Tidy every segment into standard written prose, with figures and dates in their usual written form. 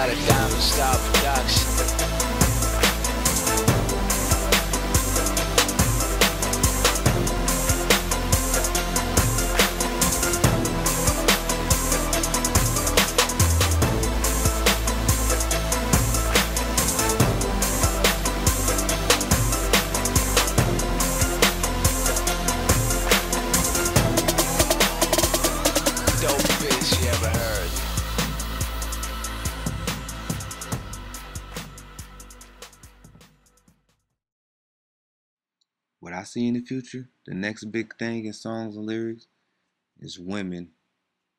out of Diamond Star Production. Dopest you ever heard. What I see in the future, the next big thing in songs and lyrics is women,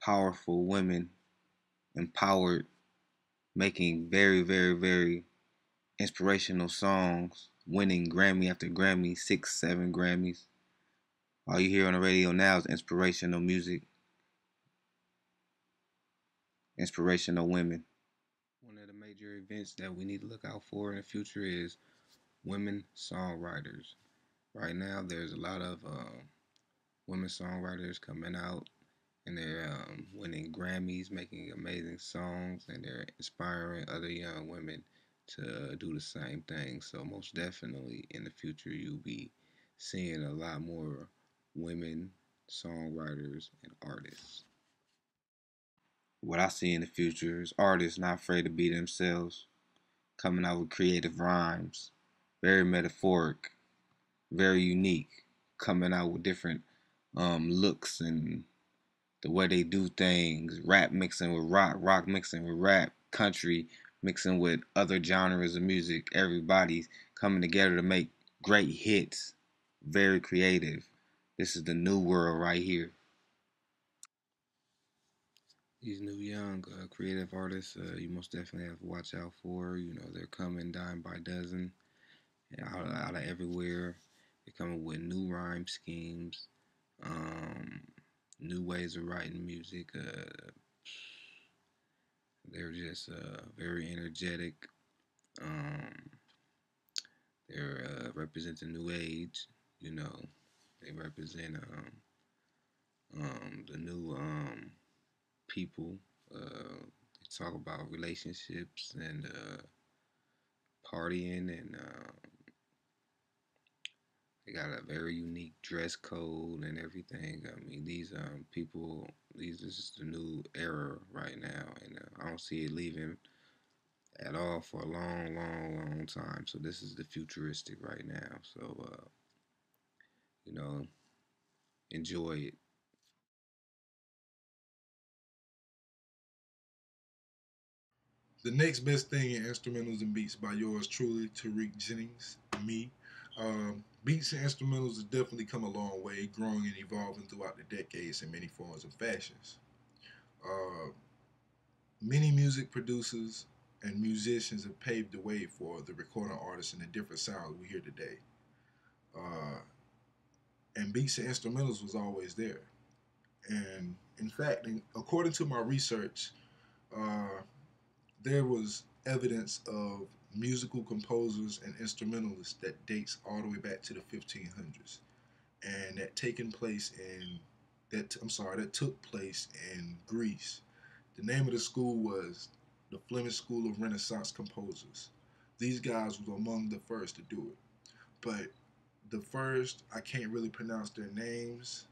powerful women, empowered, making very, very, very inspirational songs, winning Grammy after Grammy, 6, 7 Grammys. All you hear on the radio now is inspirational music, inspirational women. One of the major events that we need to look out for in the future is women songwriters. Right now, there's a lot of women songwriters coming out and they're winning Grammys, making amazing songs, and they're inspiring other young women to do the same thing. So most definitely in the future, you'll be seeing a lot more women songwriters and artists. What I see in the future is artists not afraid to be themselves, coming out with creative rhymes, very metaphoric, very unique, coming out with different looks and the way they do things, rap mixing with rock, rock mixing with rap, country mixing with other genres of music. Everybody's coming together to make great hits. Very creative. This is the new world right here. These new young creative artists, you most definitely have to watch out for. You know, they're coming dime by dozen, out of everywhere. They're coming with new rhyme schemes, um, new ways of writing music. They're just very energetic. Um, they're representing new age. You know, they represent the new people. They talk about relationships and partying, and they got a very unique dress code and everything. I mean, these people, these this is the new era right now, and I don't see it leaving at all for a long, long, long time. So this is the futuristic right now. So you know, enjoy it. The next best thing in instrumentals and beats by yours truly, Tariq Jennings, me. Beats and instrumentals have definitely come a long way, growing and evolving throughout the decades in many forms and fashions. Uh, Many music producers and musicians have paved the way for the recording artists and the different sounds we hear today. Uh, and beats and instrumentals was always there. And in fact, according to my research, uh, there was evidence of musical composers and instrumentalists that dates all the way back to the 1500s, and that taken place in that took place in Greece. The name of the school was the Flemish School of Renaissance Composers. These guys were among the first to do it, but the first I can't really pronounce their names,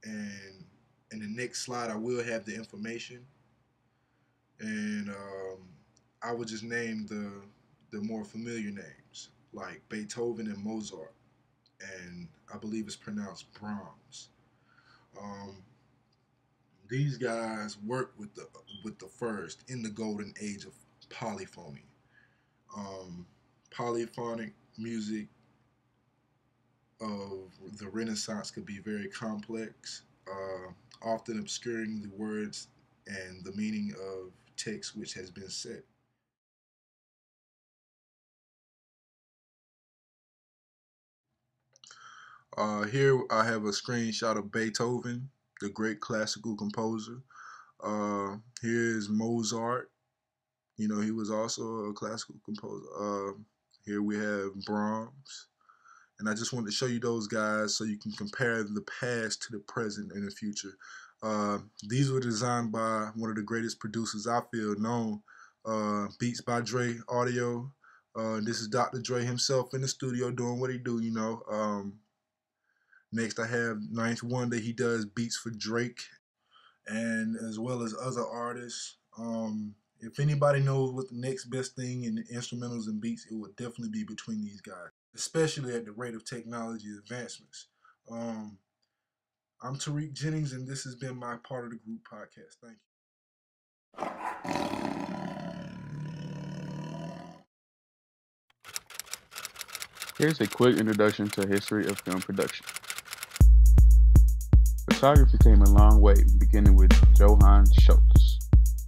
and in the next slide I will have the information, and I would just name the more familiar names like Beethoven and Mozart, and I believe it's pronounced Brahms. Um, these guys worked with the first in the golden age of polyphony. Um, Polyphonic music of the Renaissance could be very complex, often obscuring the words and the meaning of text which has been said. Here I have a screenshot of Beethoven, the great classical composer. Here's Mozart. You know, he was also a classical composer. Here we have Brahms. And I just wanted to show you those guys so you can compare the past to the present and the future. These were designed by one of the greatest producers I feel known, Beats by Dre Audio. This is Dr. Dre himself in the studio doing what he do, you know. Next, I have Ninth Wonder. He does beats for Drake, and as well as other artists. If anybody knows what the next best thing in the instrumentals and beats, it would definitely be between these guys, especially at the rate of technology advancements. I'm Tariq Jennings, and this has been my Part of the Group podcast. Thank you. Here's a quick introduction to the history of film production. Photography came a long way, beginning with Johann Schultz.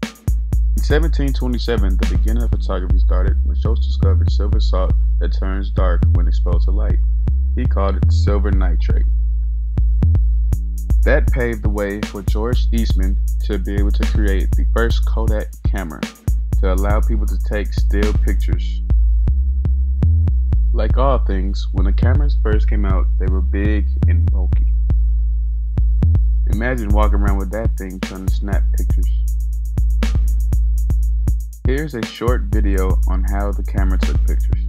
In 1727, the beginning of photography started when Schultz discovered silver salt that turns dark when exposed to light. He called it silver nitrate. That paved the way for George Eastman to be able to create the first Kodak camera to allow people to take still pictures. Like all things, when the cameras first came out, they were big and bulky. Imagine walking around with that thing trying to snap pictures. Here's a short video on how the camera took pictures.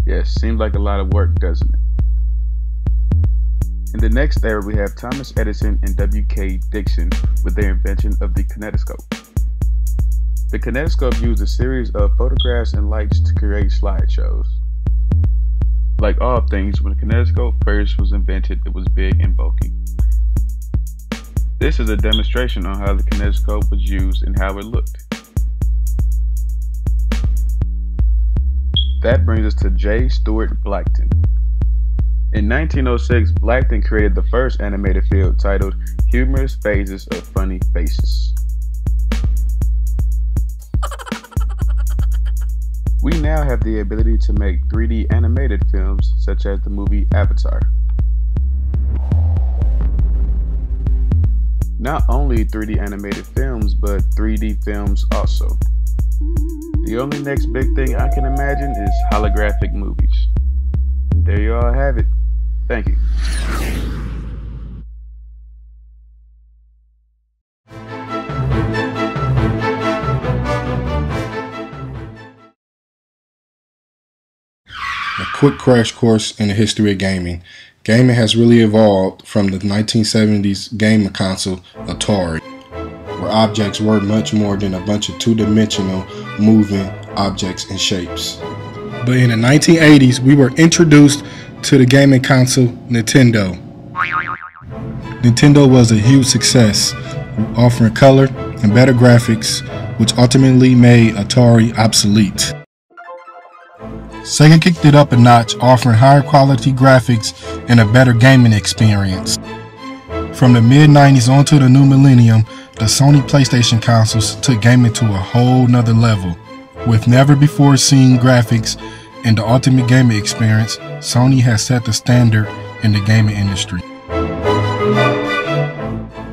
Yes, seems like a lot of work, doesn't it? In the next era, we have Thomas Edison and W.K. Dixon with their invention of the kinetoscope. The kinetoscope used a series of photographs and lights to create slideshows. Like all things, when the kinetoscope first was invented, it was big and bulky. This is a demonstration on how the kinetoscope was used and how it looked. That brings us to J. Stuart Blackton. In 1906, Blackton created the first animated film titled Humorous Phases of Funny Faces. We now have the ability to make 3D animated films such as the movie Avatar. Not only 3D animated films, but 3D films also. The only next big thing I can imagine is holographic movies. And there you all have it. Thank you. A quick crash course in the history of gaming. Gaming has really evolved from the 1970s gaming console Atari, where objects were much more than a bunch of two-dimensional moving objects and shapes. But in the 1980s, we were introduced to the gaming console Nintendo. Nintendo was a huge success, offering color and better graphics, which ultimately made Atari obsolete. Sega kicked it up a notch, offering higher quality graphics and a better gaming experience. From the mid-90s on to the new millennium, the Sony PlayStation consoles took gaming to a whole nother level. With never before seen graphics and the ultimate gaming experience, Sony has set the standard in the gaming industry.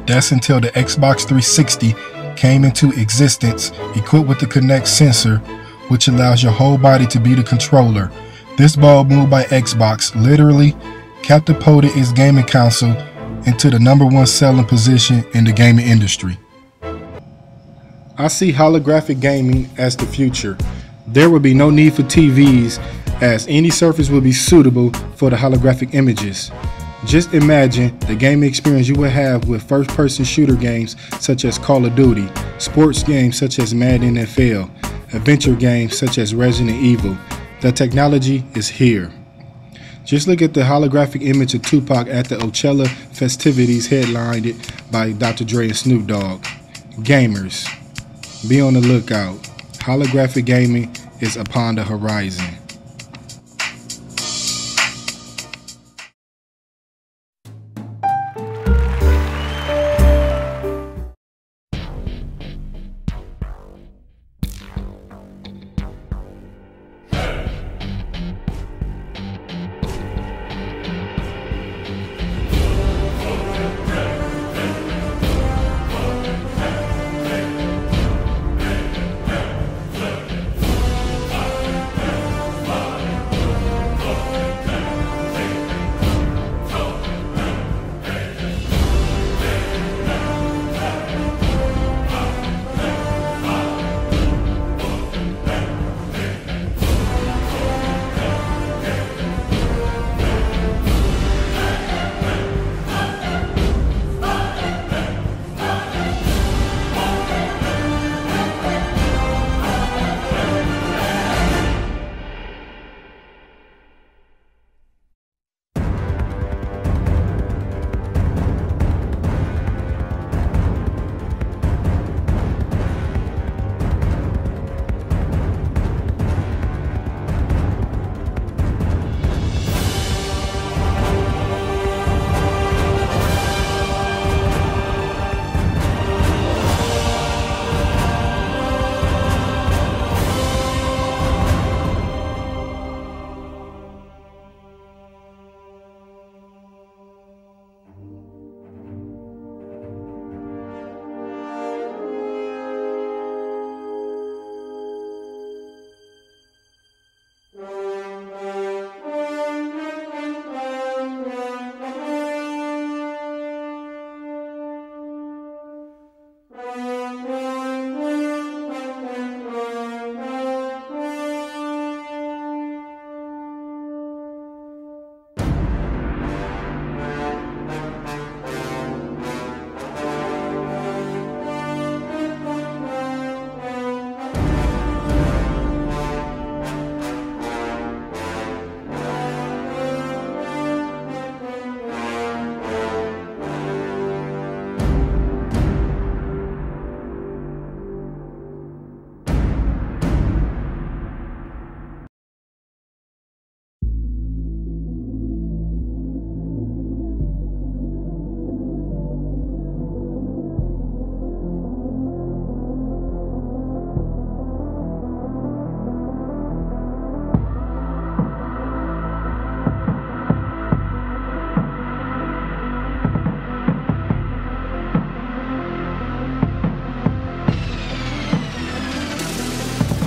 That's until the Xbox 360 came into existence, equipped with the Kinect sensor, which allows your whole body to be the controller. This bold move by Xbox literally catapulted its gaming console into the #1 selling position in the gaming industry. I see holographic gaming as the future. There will be no need for TVs, as any surface will be suitable for the holographic images. Just imagine the gaming experience you will have with first-person shooter games such as Call of Duty, sports games such as Madden NFL, adventure games such as Resident Evil. The technology is here. Just look at the holographic image of Tupac at the Coachella festivities headlined by Dr. Dre and Snoop Dogg. Gamers, be on the lookout. Holographic gaming is upon the horizon.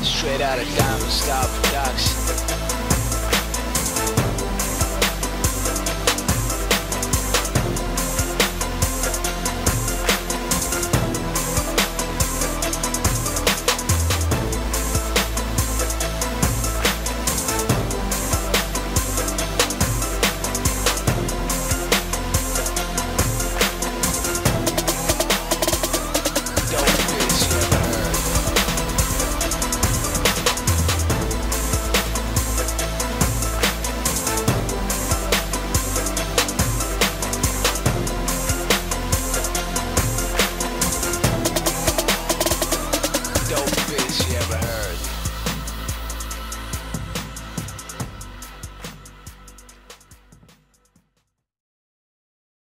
Straight out of Diamond Star Production.